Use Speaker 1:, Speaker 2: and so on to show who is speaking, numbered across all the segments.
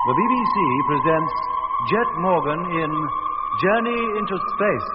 Speaker 1: the BBC presents Jet Morgan in Journey into Space.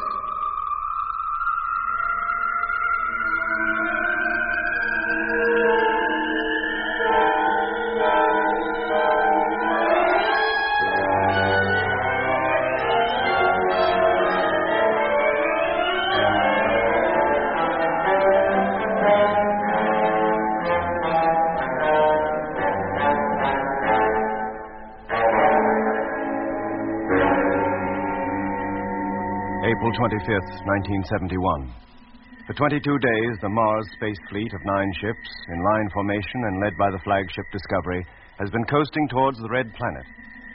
Speaker 2: April 25th, 1971. For 22 days, the Mars Space Fleet of 9 ships, in line formation and led by the flagship Discovery, has been coasting towards the Red Planet.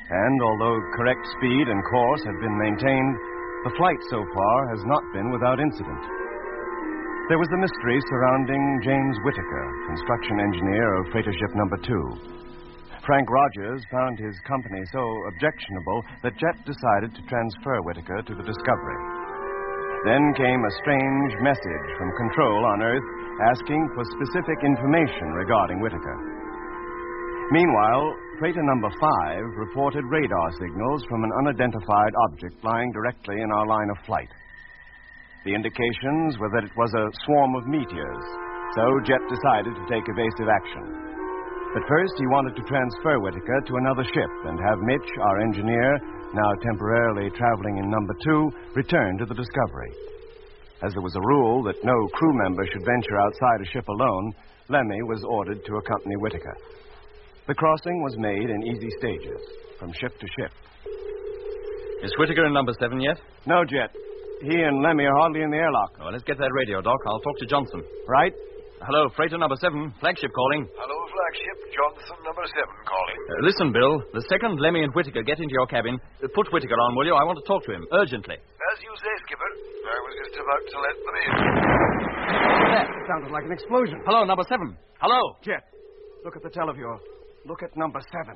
Speaker 2: And although correct speed and course have been maintained, the flight so far has not been without incident. There was the mystery surrounding James Whittaker, construction engineer of freighter ship number 2. Frank Rogers found his company so objectionable that Jet decided to transfer Whittaker to the Discovery. Then came a strange message from Control on Earth asking for specific information regarding Whittaker. Meanwhile, freighter number 5 reported radar signals from an unidentified object lying directly in our line of flight. The indications were that it was a swarm of meteors, so Jet decided to take evasive action. But first, he wanted to transfer Whittaker to another ship and have Mitch, our engineer, now temporarily traveling in number 2, return to the Discovery. As there was a rule that no crew member should venture outside a ship alone, Lemmy was ordered to accompany Whittaker. The crossing was made in easy stages, from ship to ship.
Speaker 3: Is Whittaker in number 7 yet?
Speaker 2: No, Jet. He and Lemmy are hardly in the airlock.
Speaker 3: Well, let's get that radio, Doc. I'll talk to Johnson.
Speaker 2: Right?
Speaker 3: Hello, freighter number 7, flagship calling.
Speaker 4: Hello, flagship. Johnson, number 7 calling.
Speaker 3: Listen, Bill. The second Lemmy and Whittaker get into your cabin, put Whittaker on, will you? I want to talk to him, urgently.
Speaker 4: As you say, Skipper. I was just about to let them in.
Speaker 2: That sounded like an explosion.
Speaker 3: Hello, number 7. Hello.
Speaker 2: Jet, look at the televiewer. Look at number 7.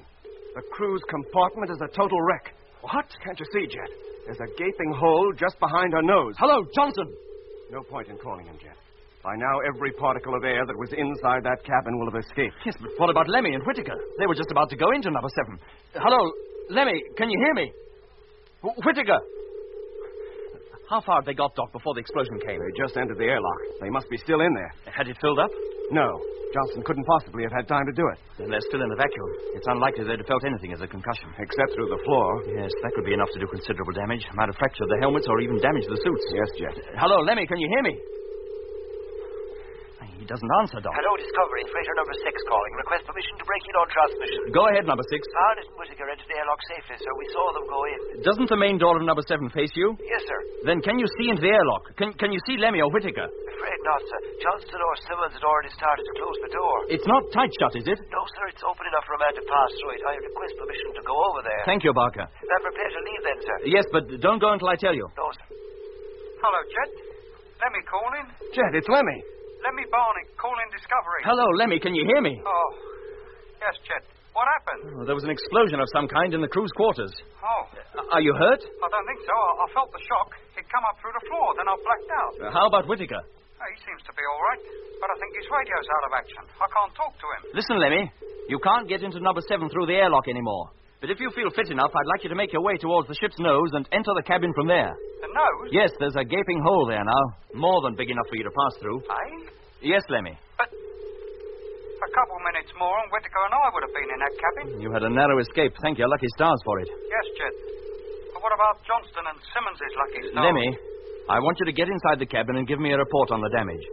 Speaker 2: The crew's compartment is a total wreck. What? Can't you see, Jet? There's a gaping hole just behind her nose.
Speaker 3: Hello, Johnson.
Speaker 2: No point in calling him, Jet. By now, every particle of air that was inside that cabin will have escaped.
Speaker 3: Yes, but what about Lemmy and Whittaker? They were just about to go into number 7. Hello, Lemmy, can you hear me? Whittaker! How far had they got, Doc, before the explosion came?
Speaker 2: They just entered the airlock. They must be still in there.
Speaker 3: Had it filled up?
Speaker 2: No. Johnson couldn't possibly have had time to do it.
Speaker 3: Then they're still in the vacuum. It's unlikely they'd have felt anything as a concussion.
Speaker 2: Except through the floor.
Speaker 3: Yes, that would be enough to do considerable damage. Might have fractured the helmets or even damaged the suits.
Speaker 2: Yes, Jet.
Speaker 3: Hello, Lemmy, can you hear me? He doesn't answer, Doc.
Speaker 5: Hello, Discovery. Freighter number 6 calling. Request permission to break in on transmission.
Speaker 3: Go ahead, number 6.
Speaker 5: Harness and Whittaker entered the airlock safely, sir. We saw them go in.
Speaker 3: Doesn't the main door of number 7 face you?
Speaker 5: Yes, sir.
Speaker 3: Then can you see into the airlock? Can you see Lemmy or Whittaker?
Speaker 5: Afraid not, sir. Johnston or Simmons had already started to close the door.
Speaker 3: It's not tight shut, is it?
Speaker 5: No, sir. It's open enough for a man to pass through it. I request permission to go over there.
Speaker 3: Thank you, Barker.
Speaker 5: I'm prepared to leave then, sir.
Speaker 3: Yes, but don't go until I tell you.
Speaker 5: No, sir.
Speaker 6: Hello, Jet. Lemmy calling.
Speaker 2: Jet, it's Lemmy.
Speaker 6: Lemmy Barney, calling Discovery.
Speaker 3: Hello, Lemmy, can you hear me?
Speaker 6: Oh, yes, Jet. What happened?
Speaker 3: Oh, there was an explosion of some kind in the crew's quarters.
Speaker 6: Oh.
Speaker 3: Are you hurt?
Speaker 6: I don't think so. I felt the shock. It come up through the floor, then I blacked out.
Speaker 3: How about Whittaker?
Speaker 6: He seems to be all right, but I think his radio's out of action. I can't talk to him.
Speaker 3: Listen, Lemmy, you can't get into number 7 through the airlock anymore. But if you feel fit enough, I'd like you to make your way towards the ship's nose and enter the cabin from there.
Speaker 6: The nose?
Speaker 3: Yes, there's a gaping hole there now. More than big enough for you to pass through.
Speaker 6: Aye?
Speaker 3: Yes, Lemmy.
Speaker 6: But a couple minutes more and Whittaker and I would have been in that cabin.
Speaker 3: You had a narrow escape. Thank your lucky stars for it.
Speaker 6: Yes, Jet. But what about Johnston and Simmons' lucky stars?
Speaker 3: Lemmy, I want you to get inside the cabin and give me a report on the damage.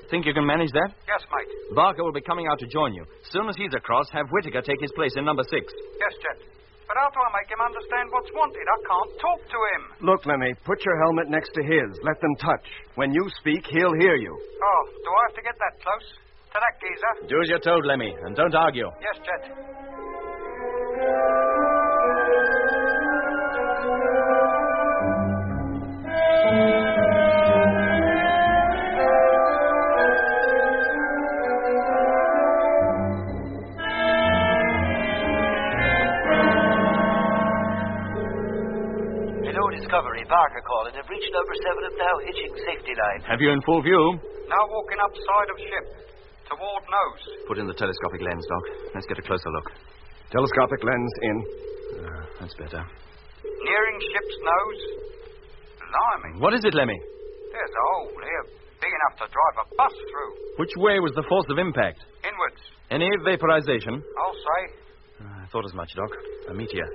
Speaker 3: Think you can manage that?
Speaker 6: Yes, mate.
Speaker 3: Barker will be coming out to join you. As soon as he's across, have Whittaker take his place in number 6.
Speaker 6: Yes, Jet. But how do I make him understand what's wanted? I can't talk to him.
Speaker 2: Look, Lemmy, put your helmet next to his. Let them touch. When you speak, he'll hear you.
Speaker 6: Oh, do I have to get that close? To that geezer?
Speaker 3: Do as you're told, Lemmy, and don't argue.
Speaker 6: Yes, Jet.
Speaker 5: Discovery, Barker calling. Have reached number 7 and now hitching safety line.
Speaker 3: Have you in full view?
Speaker 6: Now walking up side of ship. Toward nose.
Speaker 3: Put in the telescopic lens, Doc. Let's get a closer look.
Speaker 2: Telescopic lens in.
Speaker 3: That's better.
Speaker 6: Nearing ship's nose. Blimey.
Speaker 3: What is it, Lemmy?
Speaker 6: There's a hole here, big enough to drive a bus through.
Speaker 3: Which way was the force of impact?
Speaker 6: Inwards.
Speaker 3: Any vaporization?
Speaker 6: I'll say.
Speaker 3: I thought as much, Doc. A meteor.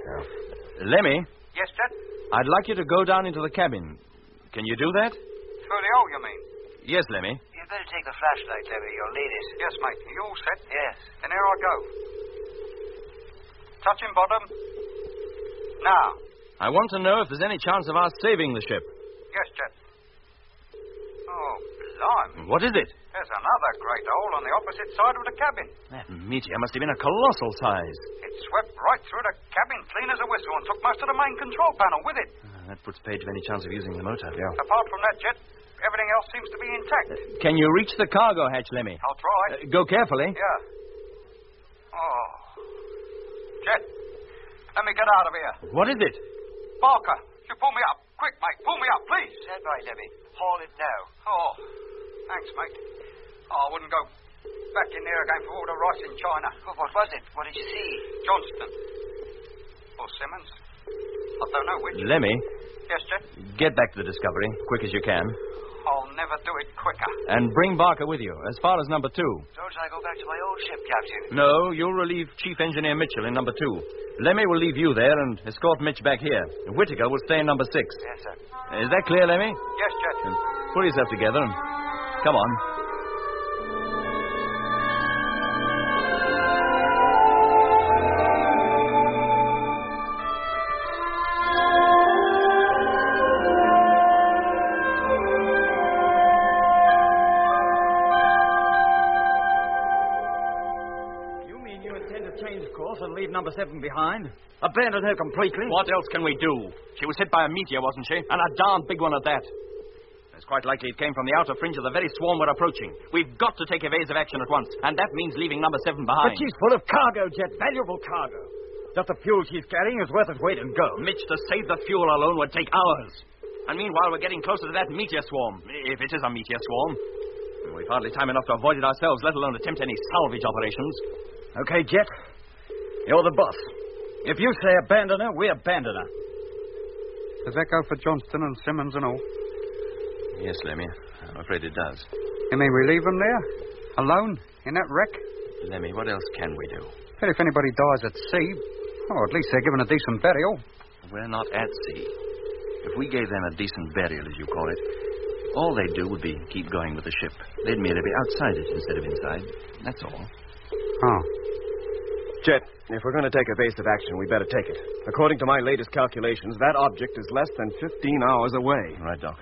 Speaker 3: Lemmy,
Speaker 6: Yes, Jet?
Speaker 3: I'd like you to go down into the cabin. Can you do that?
Speaker 6: Through the hole, you mean?
Speaker 3: Yes, Lemmy.
Speaker 5: You'd better take the flashlight, Lemmy. You'll need it.
Speaker 6: Yes, mate. Are you all set?
Speaker 5: Yes.
Speaker 6: Then here I go. Touching bottom. Now.
Speaker 3: I want to know if there's any chance of our saving the ship.
Speaker 6: Yes, Jet. Oh, blimey.
Speaker 3: What is it?
Speaker 6: There's another great hole on the opposite side of the cabin.
Speaker 3: That meteor must have been a colossal size.
Speaker 6: It swept right through the cabin clean as a whistle and took most of the main control panel with it.
Speaker 3: That puts Page of any chance of using the motor.
Speaker 2: Yeah.
Speaker 6: Apart from that, Jet, everything else seems to be intact.
Speaker 3: Can you reach the cargo hatch, Lemmy?
Speaker 6: I'll try.
Speaker 3: Go carefully.
Speaker 6: Yeah. Oh. Jet, let me get out of here.
Speaker 3: What is it?
Speaker 6: Barker, you pull me up. Quick, mate, pull me up, please.
Speaker 5: Stand by, Lemmy. Haul it now.
Speaker 6: Oh, thanks, mate. Oh, I wouldn't go back in there again for all the rice in China.
Speaker 5: Oh, what was it? What did you see?
Speaker 6: Johnston. Or Simmons. I don't know which.
Speaker 3: Lemmy,
Speaker 6: Yes, Jet?
Speaker 3: get back to the Discovery, quick as you can.
Speaker 6: I'll never do it quicker.
Speaker 3: And bring Barker with you, as far as number 2.
Speaker 5: So shall I go back to my old ship, Captain?
Speaker 3: No, you'll relieve Chief Engineer Mitchell in number 2. Lemmy will leave you there and escort Mitch back here. Whittaker will stay in number 6.
Speaker 5: Yes, sir.
Speaker 3: Is that clear, Lemmy?
Speaker 6: Yes, Jet.
Speaker 3: Then pull yourself together and come on.
Speaker 7: And leave number 7 behind? Abandon her completely?
Speaker 3: What else can we do? She was hit by a meteor, wasn't she? And a darn big one at that. It's quite likely it came from the outer fringe of the very swarm we're approaching. We've got to take evasive action at once, and that means leaving number 7 behind.
Speaker 7: But she's full of cargo, Jet. Valuable cargo. Just the fuel she's carrying is worth its weight in gold.
Speaker 3: Mitch, to save the fuel alone would take hours. And meanwhile, we're getting closer to that meteor swarm. If it is a meteor swarm. We've hardly time enough to avoid it ourselves, let alone attempt any salvage operations.
Speaker 7: Okay, Jet. You're the boss. If you say abandon her, we abandon her.
Speaker 8: Does that go for Johnston and Simmons and all?
Speaker 3: Yes, Lemmy. I'm afraid it does.
Speaker 8: You mean we leave them there? Alone? In that wreck?
Speaker 3: Lemmy, what else can we do?
Speaker 8: But if anybody dies at sea, oh, at least they're given a decent burial.
Speaker 3: We're not at sea. If we gave them a decent burial, as you call it, all they'd do would be keep going with the ship. They'd merely be outside it instead of inside. That's all.
Speaker 8: Oh.
Speaker 2: Jet, if we're going to take evasive action, we better take it. According to my latest calculations, that object is less than 15 hours away.
Speaker 3: Right, Doc.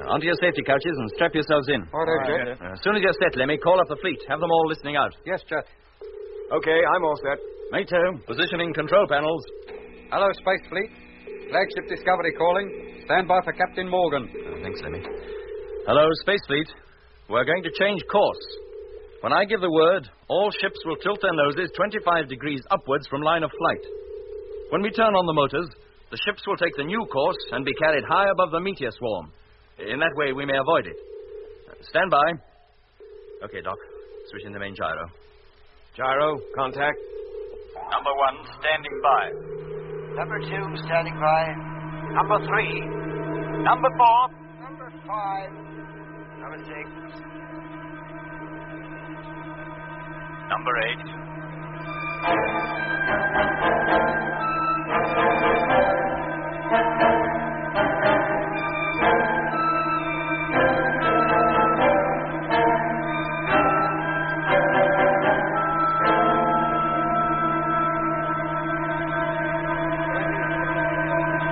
Speaker 3: Onto your safety couches and strap yourselves in.
Speaker 8: All right, Jet.
Speaker 3: As soon as you're set, Lemmy, call up the fleet. Have them all listening out.
Speaker 8: Yes, Jet.
Speaker 2: Okay, I'm all set.
Speaker 7: Me too.
Speaker 3: Positioning control panels.
Speaker 8: Hello, Space Fleet. Flagship Discovery calling. Stand by for Captain Morgan.
Speaker 3: Thanks, Lemmy. Hello, Space Fleet. We're going to change course. When I give the word, all ships will tilt their noses 25 degrees upwards from line of flight. When we turn on the motors, the ships will take the new course and be carried high above the meteor swarm. In that way, we may avoid it. Stand by. Okay, Doc. Switch in the main gyro.
Speaker 2: Gyro, contact.
Speaker 6: Number 1, standing by.
Speaker 5: Number 2, standing by.
Speaker 6: Number 3. Number 4.
Speaker 5: Number 5. Number 6.
Speaker 6: Number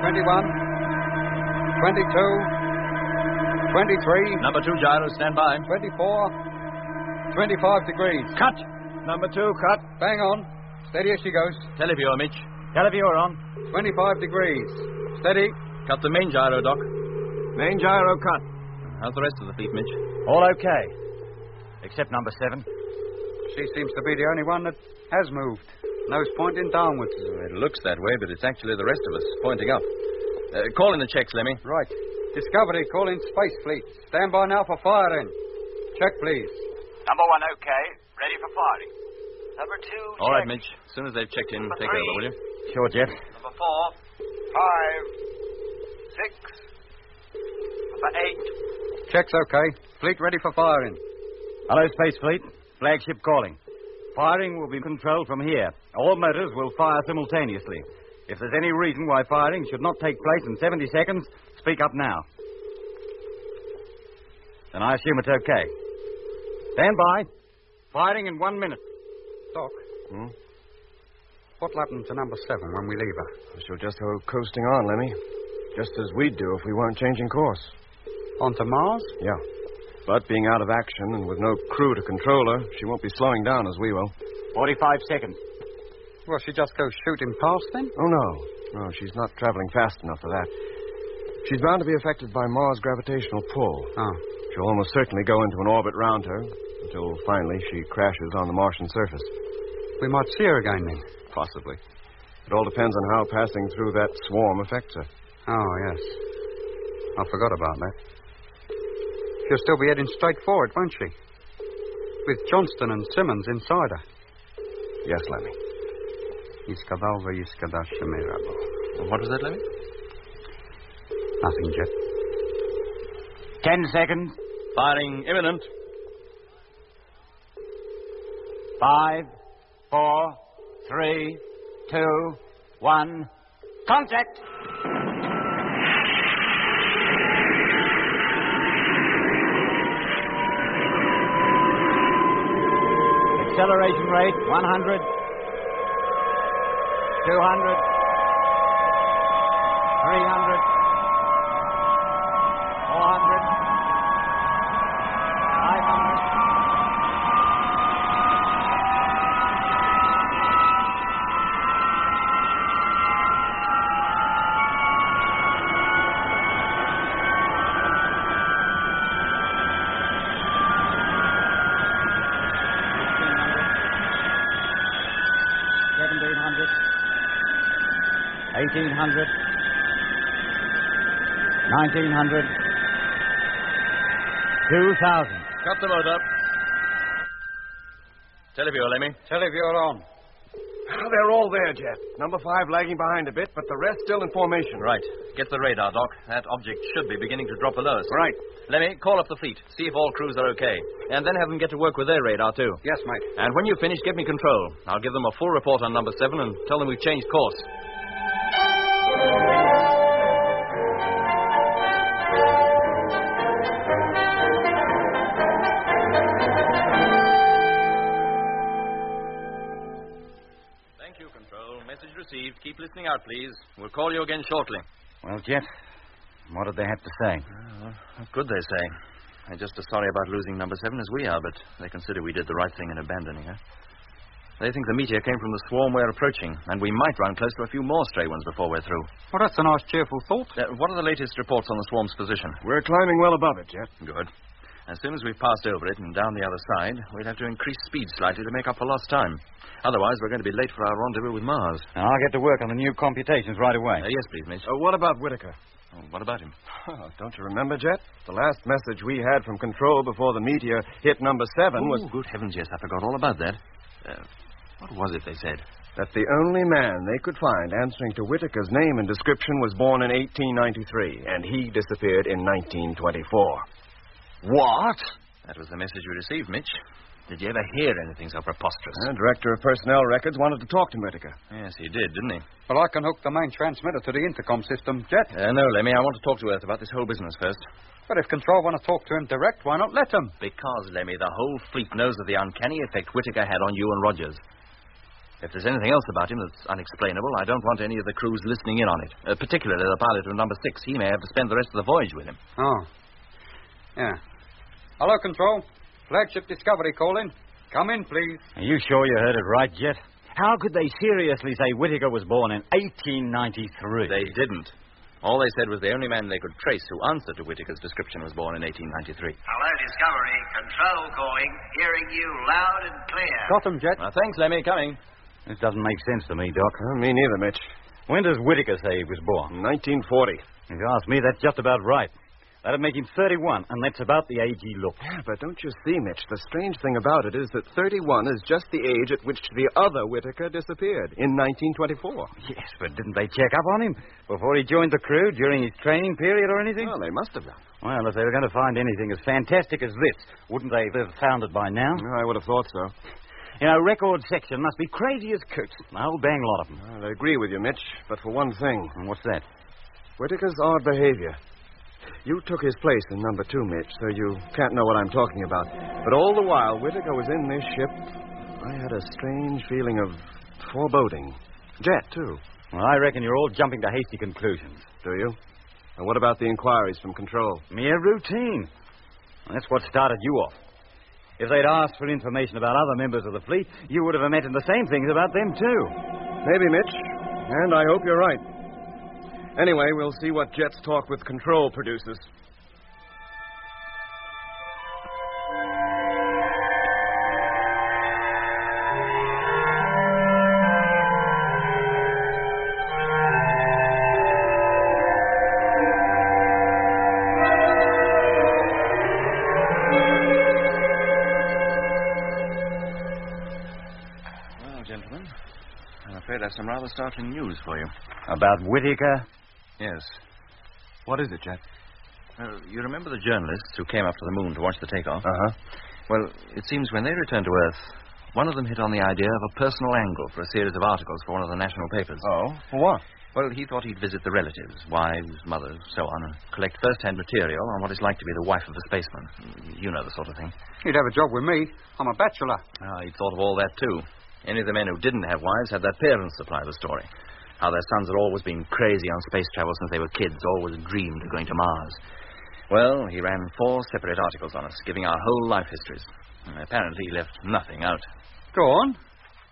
Speaker 8: 21, 22, 23,
Speaker 3: Number 2 gyro, stand by.
Speaker 8: 24, 25 degrees.
Speaker 7: Cut. Number 2, cut.
Speaker 8: Bang on. Steady as she goes.
Speaker 3: Televiewer, Mitch.
Speaker 7: Televiewer on.
Speaker 8: 25 degrees. Steady.
Speaker 3: Cut the main gyro, Doc.
Speaker 2: Main gyro cut.
Speaker 3: How's the rest of the fleet, Mitch?
Speaker 7: All okay. Except number 7.
Speaker 8: She seems to be the only one that has moved. Nose pointing downwards.
Speaker 3: It looks that way, but it's actually the rest of us pointing up. Call in the checks, Lemmy.
Speaker 8: Right. Discovery calling Space Fleet. Stand by now for firing. Check, please.
Speaker 6: Number 1, okay. Ready for firing.
Speaker 5: Number 2, check.
Speaker 3: All right, Mitch. As soon as they've checked in,
Speaker 5: Number
Speaker 3: take
Speaker 5: 3.
Speaker 3: over, will you?
Speaker 7: Sure, Jet.
Speaker 5: Number 4.
Speaker 4: 5, 6.
Speaker 5: Number 8.
Speaker 8: Check's okay. Fleet ready for firing.
Speaker 7: Hello, Space Fleet. Flagship calling. Firing will be controlled from here. All motors will fire simultaneously. If there's any reason why firing should not take place in 70 seconds, speak up now. Then I assume it's okay. Stand by. Firing in 1 minute.
Speaker 8: Doc, what'll happen to number 7 when we leave her?
Speaker 2: She'll just go coasting on, Lemmy. Just as we'd do if we weren't changing course.
Speaker 8: On to Mars?
Speaker 2: Yeah. But being out of action and with no crew to control her, she won't be slowing down as we will.
Speaker 7: 45 seconds.
Speaker 8: Will she just go shooting past then?
Speaker 2: Oh, no. No, she's not traveling fast enough for that. She's bound to be affected by Mars' gravitational pull.
Speaker 8: Oh.
Speaker 2: She'll almost certainly go into an orbit round her until finally she crashes on the Martian surface.
Speaker 8: We might see her again then.
Speaker 2: Possibly. It all depends on how passing through that swarm affects her.
Speaker 8: Oh, yes. I forgot about that. She'll still be heading straight forward, won't she? With Johnston and Simmons inside her.
Speaker 2: Yes, Lemmy.
Speaker 8: Iskadalva, Iskadashamirabo.
Speaker 3: What was that, Lemmy?
Speaker 8: Nothing, Jet.
Speaker 7: 10 seconds.
Speaker 3: Firing imminent.
Speaker 7: 5, 4, 3, 2, 1. Contact! Acceleration rate 100, 200, 300, 400, 500. $1,800, 1,900, 2,000.
Speaker 3: Cut the motor. Televiewer, Lemmy.
Speaker 8: Televiewer on.
Speaker 2: They're all there, Jet. Number 5 lagging behind a bit, but the rest still in formation.
Speaker 3: Right. Get the radar, Doc. That object should be beginning to drop below us.
Speaker 2: Right.
Speaker 3: Lemmy, call up the fleet. See if all crews are okay. And then have them get to work with their radar, too.
Speaker 8: Yes, mate.
Speaker 3: And when you finish, give me control. I'll give them a full report on number 7 and tell them we've changed course. Thank you, Control. Message received. Keep listening out, please. We'll call you again shortly.
Speaker 7: Well, Jet, what did they have to say?
Speaker 3: What could they say? They're just as sorry about losing number 7 as we are, but they consider we did the right thing in abandoning her. They think the meteor came from the swarm we're approaching, and we might run close to a few more stray ones before we're through.
Speaker 8: Well, that's a nice, cheerful thought.
Speaker 3: What are the latest reports on the swarm's position?
Speaker 2: We're climbing well above it, Jet.
Speaker 3: Good. As soon as we've passed over it and down the other side, we'll have to increase speed slightly to make up for lost time. Otherwise, we're going to be late for our rendezvous with Mars.
Speaker 7: And I'll get to work on the new computations right away.
Speaker 3: Yes, please, Mitch.
Speaker 2: What about Whitaker?
Speaker 3: Oh, what about him?
Speaker 2: Don't you remember, Jet? The last message we had from Control before the meteor hit number 7 was...
Speaker 3: Good heavens, yes, I forgot all about that. What was it they said?
Speaker 2: That the only man they could find answering to Whitaker's name and description was born in 1893, and he disappeared in 1924.
Speaker 3: What? That was the message we received, Mitch. Did you ever hear anything so preposterous?
Speaker 2: The Director of Personnel Records wanted to talk to Whitaker.
Speaker 3: Yes, he did, didn't he?
Speaker 8: Well, I can hook the main transmitter to the intercom system, Jet.
Speaker 3: No, Lemmy, I want to talk to Earth about this whole business first.
Speaker 8: But if Control want to talk to him direct, why not let him?
Speaker 3: Because, Lemmy, the whole fleet knows of the uncanny effect Whitaker had on you and Rogers. If there's anything else about him that's unexplainable, I don't want any of the crews listening in on it. Particularly the pilot of number 6. He may have to spend the rest of the voyage with him.
Speaker 8: Oh. Yeah. Hello, Control. Flagship Discovery calling. Come in, please.
Speaker 7: Are you sure you heard it right, Jet? How could they seriously say Whitaker was born in 1893?
Speaker 3: They didn't. All they said was the only man they could trace who answered to Whitaker's description was born in 1893.
Speaker 5: Hello, Discovery. Control calling. Hearing you loud and clear.
Speaker 8: Got him, Jet.
Speaker 3: Thanks, Lemmy. Coming.
Speaker 7: This doesn't make sense to me, Doc.
Speaker 2: Me neither, Mitch.
Speaker 7: When does Whitaker say he was born?
Speaker 2: 1940.
Speaker 7: If you ask me, that's just about right. That'd make him 31, and that's about the age he looked.
Speaker 2: Yeah, but don't you see, Mitch, the strange thing about it is that 31 is just the age at which the other Whittaker disappeared, in 1924.
Speaker 7: Yes, but didn't they check up on him before he joined the crew during his training period or anything?
Speaker 2: Well, they must have done.
Speaker 7: Well, if they were going to find anything as fantastic as this, wouldn't they have found it by now?
Speaker 2: I would have thought so.
Speaker 7: You know, record section must be crazy as coots. The whole bang lot of them.
Speaker 2: Well, I agree with you, Mitch, but for one thing.
Speaker 7: And what's that?
Speaker 2: Whittaker's odd behavior. You took his place in number 2, Mitch, so you can't know what I'm talking about. But all the while Whittaker was in this ship, I had a strange feeling of foreboding. Jet, too.
Speaker 7: Well, I reckon you're all jumping to hasty conclusions.
Speaker 2: Do you? And what about the inquiries from Control?
Speaker 7: Mere routine. Well, that's what started you off. If they'd asked for information about other members of the fleet, you would have imagined the same things about them, too.
Speaker 2: Maybe, Mitch. And I hope you're right. Anyway, we'll see what Jet's talk with Control produces.
Speaker 3: Well, gentlemen, I'm afraid I have some rather startling news for you.
Speaker 7: About Whittaker?
Speaker 3: Yes.
Speaker 2: What is it, Jet?
Speaker 3: Well, you remember the journalists who came up to the moon to watch the takeoff?
Speaker 2: Uh-huh.
Speaker 3: Well, it seems when they returned to Earth, one of them hit on the idea of a personal angle for a series of articles for one of the national papers.
Speaker 2: Oh? For what?
Speaker 3: Well, he thought he'd visit the relatives, wives, mothers, so on, and collect first-hand material on what it's like to be the wife of a spaceman. You know the sort of thing.
Speaker 8: He'd have a job with me. I'm a bachelor.
Speaker 3: He'd thought of all that, too. Any of the men who didn't have wives had their parents supply the story. How their sons had always been crazy on space travel since they were kids, always dreamed of going to Mars. Well, he ran 4 separate articles on us, giving our whole life histories. And apparently he left nothing out.
Speaker 8: Go on.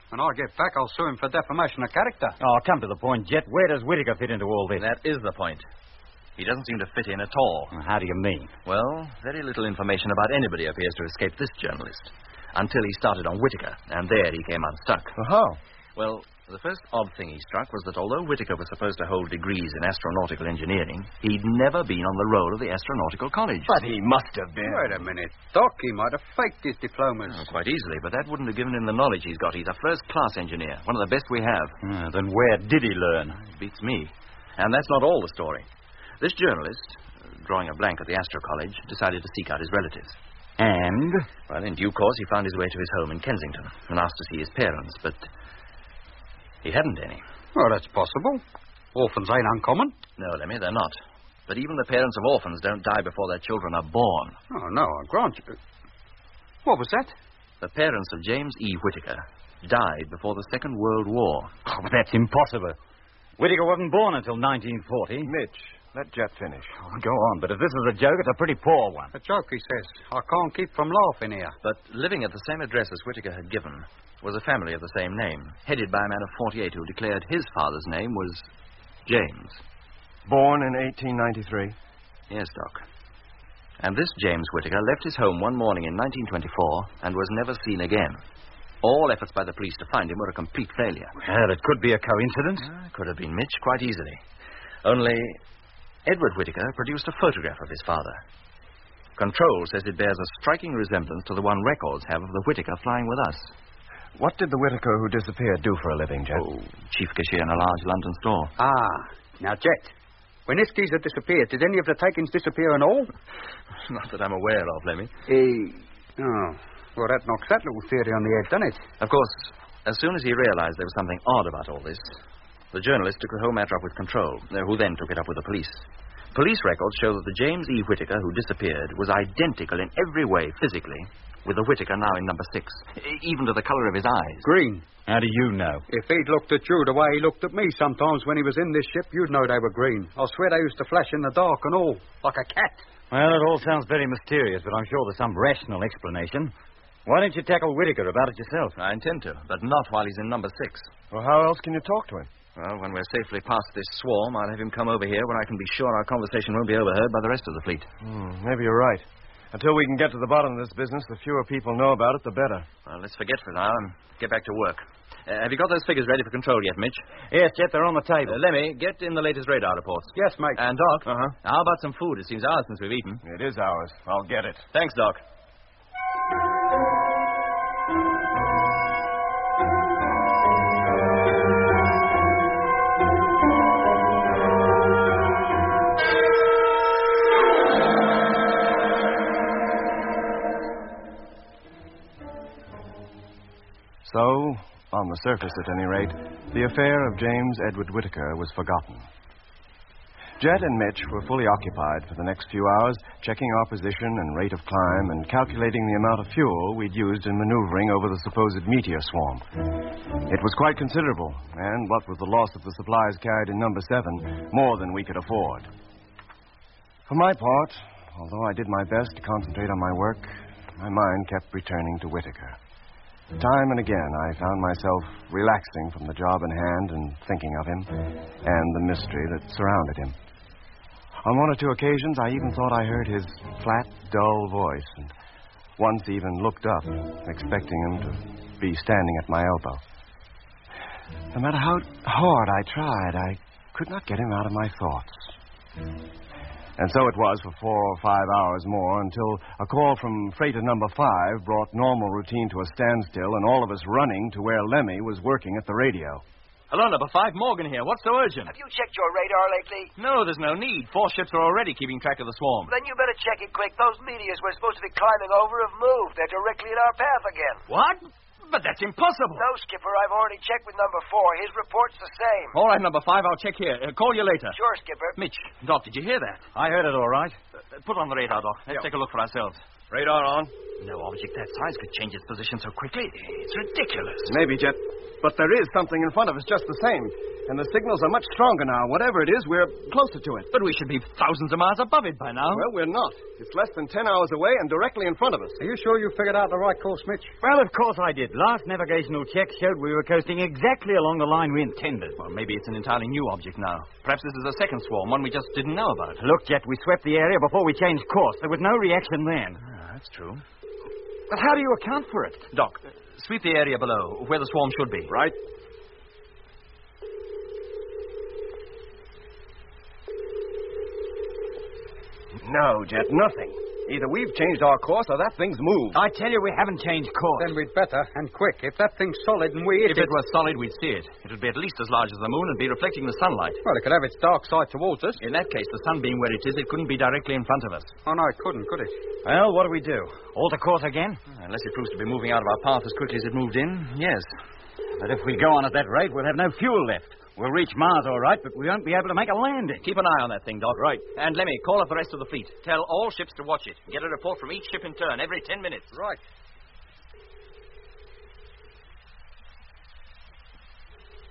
Speaker 8: When I get back, I'll sue him for defamation of character.
Speaker 7: Oh, come to the point, Jet. Where does Whittaker fit into all this?
Speaker 3: That is the point. He doesn't seem to fit in at all.
Speaker 7: How do you mean?
Speaker 3: Well, very little information about anybody appears to escape this journalist. Until he started on Whittaker, and there he came unstuck.
Speaker 2: Well, how?
Speaker 3: Well, the first odd thing he struck was that although Whittaker was supposed to hold degrees in astronautical engineering, he'd never been on the roll of the Astronautical College.
Speaker 2: But he must have been.
Speaker 8: Wait a minute, Doc. He might have faked his diplomas.
Speaker 3: Oh, quite easily, but that wouldn't have given him the knowledge he's got. He's a first-class engineer, one of the best we have.
Speaker 7: Then where did he learn?
Speaker 3: It beats me. And that's not all the story. This journalist, drawing a blank at the Astro College, decided to seek out his relatives.
Speaker 7: And?
Speaker 3: Well, in due course, he found his way to his home in Kensington and asked to see his parents, but he hadn't any.
Speaker 8: Well, that's possible. Orphans ain't uncommon.
Speaker 3: No, Lemmy, they're not. But even the parents of orphans don't die before their children are born.
Speaker 8: Oh, no, I grant you. What was that?
Speaker 3: The parents of James E. Whittaker died before the Second World War.
Speaker 7: Oh, but that's impossible. Whittaker wasn't born until 1940.
Speaker 2: Mitch, let Jet finish.
Speaker 7: Oh, go on, but if this is a joke, it's a pretty poor one.
Speaker 8: A joke, he says. I can't keep from laughing here.
Speaker 3: But living at the same address as Whittaker had given was a family of the same name, headed by a man of 48 who declared his father's name was James.
Speaker 2: Born in 1893?
Speaker 3: Yes, Doc. And this James Whittaker left his home one morning in 1924 and was never seen again. All efforts by the police to find him were a complete failure.
Speaker 7: Well, it could be a coincidence.
Speaker 3: Could have been Mitch, quite easily. Only Edward Whittaker produced a photograph of his father. Control says it bears a striking resemblance to the one records have of the Whittaker flying with us.
Speaker 2: What did the Whittaker who disappeared do for a living, Jet?
Speaker 3: Oh, chief cashier in a large London store.
Speaker 8: Ah, now, Jet, when this geezer disappeared, did any of the takings disappear and all?
Speaker 3: Not that I'm aware of, Lemmy.
Speaker 8: Oh, well, that knocks that little theory on the head, doesn't it?
Speaker 3: Of course, as soon as he realized there was something odd about all this, the journalist took the whole matter up with Control, who then took it up with the police. Police records show that the James E. Whittaker who disappeared was identical in every way, physically, with the Whittaker now in number 6, even to the color of his eyes.
Speaker 8: Green.
Speaker 7: How do you know?
Speaker 8: If he'd looked at you the way he looked at me sometimes when he was in this ship, you'd know they were green. I'll swear they used to flash in the dark and all, like a cat.
Speaker 7: Well, it all sounds very mysterious, but I'm sure there's some rational explanation. Why don't you tackle Whittaker about it yourself?
Speaker 3: I intend to, but not while he's in number 6.
Speaker 2: Well, how else can you talk to him?
Speaker 3: Well, when we're safely past this swarm, I'll have him come over here where I can be sure our conversation won't be overheard by the rest of the fleet.
Speaker 2: Maybe you're right. Until we can get to the bottom of this business, the fewer people know about it, the better.
Speaker 3: Well, let's forget for now and get back to work. Have you got those figures ready for control yet, Mitch?
Speaker 7: Yes, Jet, they're on the table.
Speaker 3: Lemmy, get in the latest radar reports.
Speaker 8: Yes, mate.
Speaker 3: And, Doc,
Speaker 2: Uh-huh.
Speaker 3: how about some food? It seems hours since we've eaten.
Speaker 2: It is ours. I'll get it.
Speaker 3: Thanks, Doc.
Speaker 2: So, on the surface at any rate, the affair of James Edward Whittaker was forgotten. Jet and Mitch were fully occupied for the next few hours, checking our position and rate of climb and calculating the amount of fuel we'd used in maneuvering over the supposed meteor swarm. It was quite considerable, and what with the loss of the supplies carried in number 7, more than we could afford. For my part, although I did my best to concentrate on my work, my mind kept returning to Whittaker. Time and again, I found myself relaxing from the job in hand and thinking of him and the mystery that surrounded him. On one or two occasions, I even thought I heard his flat, dull voice, and once even looked up, expecting him to be standing at my elbow. No matter how hard I tried, I could not get him out of my thoughts. And so it was for 4 or 5 hours more until a call from freighter number 5 brought normal routine to a standstill and all of us running to where Lemmy was working at the radio.
Speaker 3: Hello, number 5, Morgan here. What's so urgent?
Speaker 5: Have you checked your radar lately?
Speaker 3: No, there's no need. 4 ships are already keeping track of the swarm.
Speaker 5: Then you better check it quick. Those meteors we're supposed to be climbing over have moved. They're directly in our path again.
Speaker 3: What? But that's impossible.
Speaker 5: No, Skipper. I've already checked with number 4. His report's the same.
Speaker 3: All right, number 5, I'll check here. Call you later.
Speaker 5: Sure, Skipper.
Speaker 3: Mitch, Doc, did you hear that?
Speaker 7: I heard it all right.
Speaker 3: Put on the radar, Doc. Let's take a look for ourselves.
Speaker 2: Radar on?
Speaker 3: No object that size could change its position so quickly. It's ridiculous.
Speaker 2: Maybe, Jet. But there is something in front of us just the same. And the signals are much stronger now. Whatever it is, we're closer to it.
Speaker 3: But we should be thousands of miles above it by now.
Speaker 2: Well, we're not. It's less than 10 hours away and directly in front of us.
Speaker 8: Are you sure you figured out the right course, Mitch?
Speaker 7: Well, of course I did. Last navigational check showed we were coasting exactly along the line we intended.
Speaker 3: Well, maybe it's an entirely new object now. Perhaps this is a second swarm, one we just didn't know about.
Speaker 7: Look, Jet, we swept the area before we changed course. There was no reaction then.
Speaker 3: That's true.
Speaker 7: But how do you account for it?
Speaker 3: Doc, sweep the area below, where the swarm should be.
Speaker 2: Right. No, Jet, nothing. Either we've changed our course or that thing's moved.
Speaker 7: I tell you, we haven't changed course.
Speaker 8: Then we'd better, and quick. If that thing's solid and we hit
Speaker 3: If it was solid, we'd see it. It would be at least as large as the moon and be reflecting the sunlight.
Speaker 8: Well, it could have its dark side towards us.
Speaker 3: In that case, the sun being where it is, it couldn't be directly in front of us.
Speaker 8: Oh, no, it couldn't, could it?
Speaker 7: Well, what do we do? Alter course again?
Speaker 3: Unless it proves to be moving out of our path as quickly as it moved in, yes.
Speaker 7: But if we go on at that rate, we'll have no fuel left. We'll reach Mars all right, but we won't be able to make a landing.
Speaker 3: Keep an eye on that thing, Doc.
Speaker 2: Right.
Speaker 3: And Lemmy, call up the rest of the fleet. Tell all ships to watch it. Get a report from each ship in turn every 10 minutes.
Speaker 8: Right.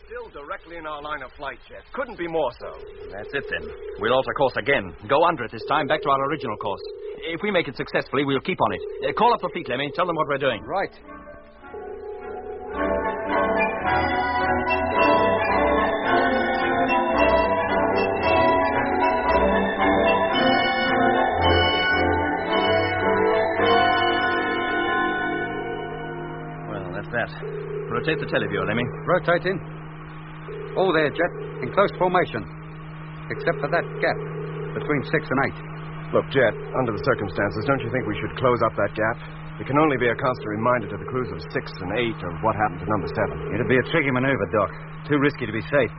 Speaker 2: Still directly in our line of flight, Jet. Couldn't be more so.
Speaker 3: That's it, then. We'll alter course again. Go under it this time, back to our original course. If we make it successfully, we'll keep on it. Call up the fleet, Lemmy. Tell them what we're doing.
Speaker 8: Right.
Speaker 3: That. Rotate the televiewer, Lemmy.
Speaker 8: Rotating. Oh, there, Jet. In close formation. Except for that gap between 6 and 8.
Speaker 2: Look, Jet, under the circumstances, don't you think we should close up that gap? It can only be a constant reminder to the crews of 6 and 8 of what happened to number 7.
Speaker 7: It'd be a tricky maneuver, Doc. Too risky to be safe.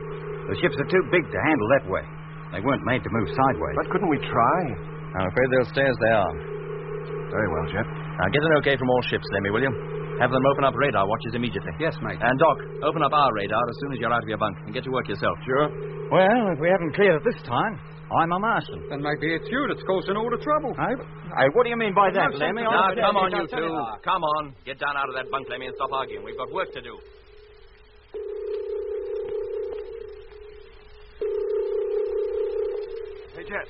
Speaker 7: The ships are too big to handle that way. They weren't made to move sideways.
Speaker 2: But couldn't we try?
Speaker 3: I'm afraid they'll stay as they are.
Speaker 2: Very well, Jet.
Speaker 3: Now, get an okay from all ships, Lemmy, will you? Have them open up radar watches immediately.
Speaker 8: Yes, mate.
Speaker 3: And, Doc, open up our radar as soon as you're out of your bunk and get to work yourself.
Speaker 2: Sure.
Speaker 7: Well, if we haven't cleared it this time, I'm a Martian.
Speaker 8: Then maybe it's you that's causing all the trouble.
Speaker 7: What do you mean by that, Lemmy?
Speaker 3: Now, come on, you two. Come on. Get down out of that bunk, Lemmy, and stop arguing. We've got work to do.
Speaker 2: Hey, Jet.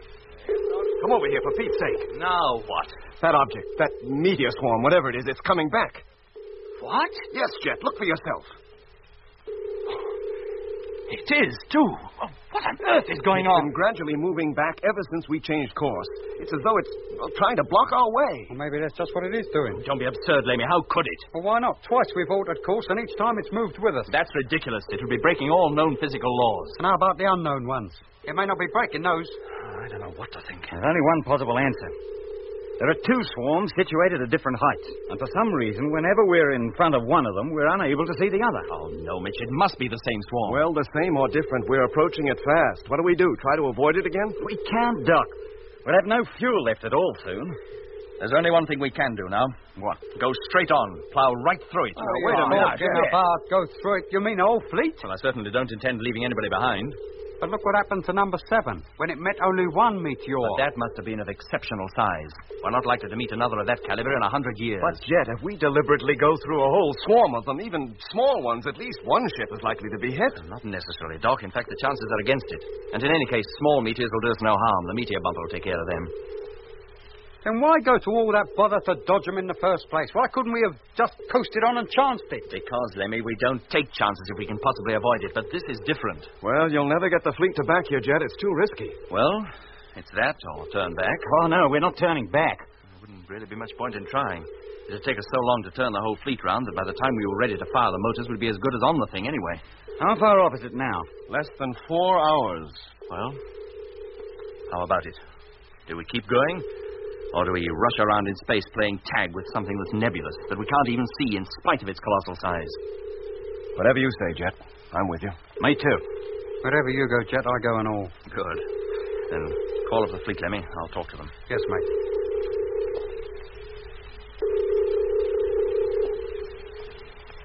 Speaker 2: Come over here, for Pete's sake.
Speaker 3: Now what?
Speaker 2: That object, that meteor swarm, whatever it is, it's coming back.
Speaker 3: What?
Speaker 2: Yes, Jet. Look for yourself.
Speaker 3: It is, too. Oh, What on earth is going
Speaker 2: It's
Speaker 3: on?
Speaker 2: been gradually moving back ever since we changed course. It's as though it's trying to block our way.
Speaker 8: Well, maybe that's just what it is doing.
Speaker 3: Don't be absurd, Lemmy. How could it?
Speaker 8: Well, why not? Twice we've altered course, and each time it's moved with us.
Speaker 3: That's ridiculous. It would be breaking all known physical laws.
Speaker 8: And how about the unknown ones? It may not be breaking those.
Speaker 3: I don't know what to think.
Speaker 7: There's only one possible answer. There are two swarms situated at different heights, and for some reason, whenever we're in front of one of them, we're unable to see the other.
Speaker 3: Oh, no, Mitch. It must be the same swarm.
Speaker 2: Well, the same or different. We're approaching it fast. What do we do? Try to avoid it again?
Speaker 7: We can't duck. We'll have no fuel left at all soon.
Speaker 3: There's only one thing we can do now.
Speaker 7: What?
Speaker 3: Go straight on. Plow right through it.
Speaker 8: Wait a minute. About go through it. You mean the whole fleet?
Speaker 3: Well, I certainly don't intend leaving anybody behind.
Speaker 8: But look what happened to number 7, when it met only one meteor.
Speaker 3: But that must have been of exceptional size. We're not likely to meet another of that caliber in 100 years.
Speaker 2: But, Jet, if we deliberately go through a whole swarm of them, even small ones, at least one ship is likely to be hit.
Speaker 3: Not necessarily, Doc. In fact, the chances are against it. And in any case, small meteors will do us no harm. The meteor bumper will take care of them.
Speaker 8: Then why go to all that bother to dodge them in the first place? Why couldn't we have just coasted on and chanced it?
Speaker 3: Because, Lemmy, we don't take chances if we can possibly avoid it. But this is different.
Speaker 2: Well, you'll never get the fleet to back you, Jet. It's too risky.
Speaker 3: Well, it's that or turn back.
Speaker 7: Oh, no, we're not turning back.
Speaker 3: There wouldn't really be much point in trying. It'd take us so long to turn the whole fleet round that by the time we were ready to fire, the motors would be as good as on the thing anyway.
Speaker 7: How far off is it now?
Speaker 2: Less than 4 hours.
Speaker 3: Well, how about it? Do we keep going? Or do we rush around in space playing tag with something that's nebulous, that we can't even see in spite of its colossal size?
Speaker 2: Whatever you say, Jet. I'm with you.
Speaker 7: Me too.
Speaker 8: Wherever you go, Jet, I go and all.
Speaker 3: Good. Then call up the fleet, Lemmy. I'll talk to them.
Speaker 8: Yes, mate.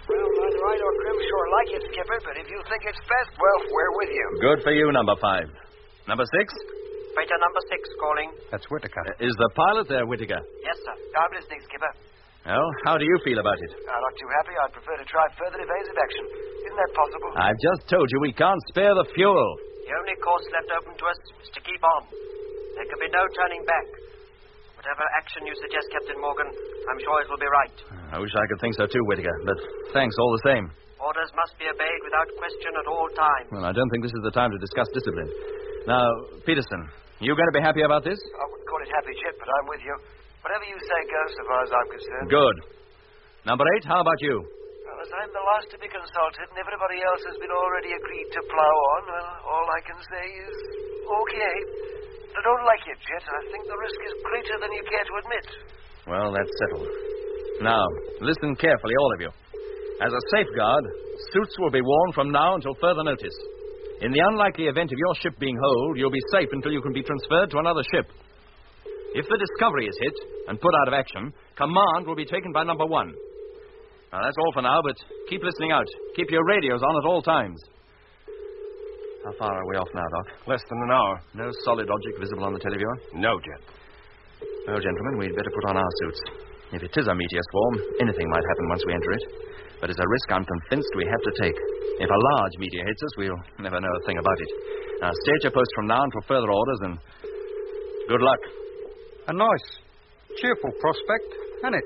Speaker 5: Well, neither I nor Grim sure like it, Skipper, but if you think it's best, well, we're with you.
Speaker 3: Good for you, number 5. Number 6?
Speaker 5: Freighter number 6 calling.
Speaker 8: That's Whittaker.
Speaker 3: Is the pilot there, Whittaker?
Speaker 5: Yes, sir. I'm listening, Skipper.
Speaker 3: Well, how do you feel about it?
Speaker 5: Not too happy. I'd prefer to try further evasive action. Isn't that possible?
Speaker 3: I've just told you we can't spare the fuel.
Speaker 5: The only course left open to us is to keep on. There can be no turning back. Whatever action you suggest, Captain Morgan, I'm sure it will be right.
Speaker 3: I wish I could think so too, Whittaker, but thanks all the same.
Speaker 5: Orders must be obeyed without question at all times.
Speaker 3: Well, I don't think this is the time to discuss discipline. Now, Peterson, you going to be happy about this?
Speaker 5: I wouldn't call it happy, Jet, but I'm with you. Whatever you say goes, so far as I'm concerned.
Speaker 3: Good. Number 8, how about you?
Speaker 5: Well, as I'm the last to be consulted and everybody else has been already agreed to plow on, well, all I can say is, okay. I don't like it, Jet. I think the risk is greater than you care to admit.
Speaker 3: Well, that's settled. Now, listen carefully, all of you. As a safeguard, suits will be worn from now until further notice. In the unlikely event of your ship being holed, you'll be safe until you can be transferred to another ship. If the Discovery is hit and put out of action, command will be taken by number 1. Now, that's all for now, but keep listening out. Keep your radios on at all times. How far are we off now, Doc?
Speaker 2: Less than an hour.
Speaker 3: No solid object visible on the televiewer?
Speaker 2: No, Jet.
Speaker 3: Well, gentlemen, we'd better put on our suits. If it is a meteor swarm, anything might happen once we enter it. But it's a risk I'm convinced we have to take. If a large meteor hits us, we'll never know a thing about it. Now, stay at your post from now until further orders, and good luck.
Speaker 8: A nice, cheerful prospect, isn't it?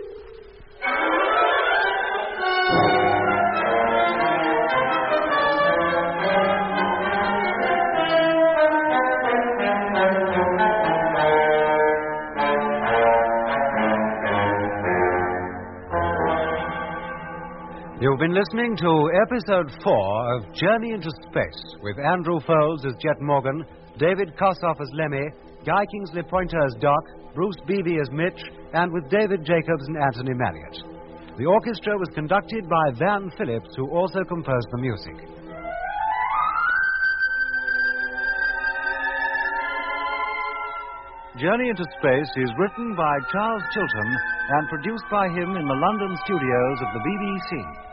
Speaker 1: You've been listening to Episode 4 of Journey into Space with Andrew Foles as Jet Morgan, David Kossoff as Lemmy, Guy Kingsley Pointer as Doc, Bruce Beebe as Mitch, and with David Jacobs and Anthony Marriott. The orchestra was conducted by Van Phillips, who also composed the music. Journey into Space is written by Charles Chilton and produced by him in the London studios of the BBC.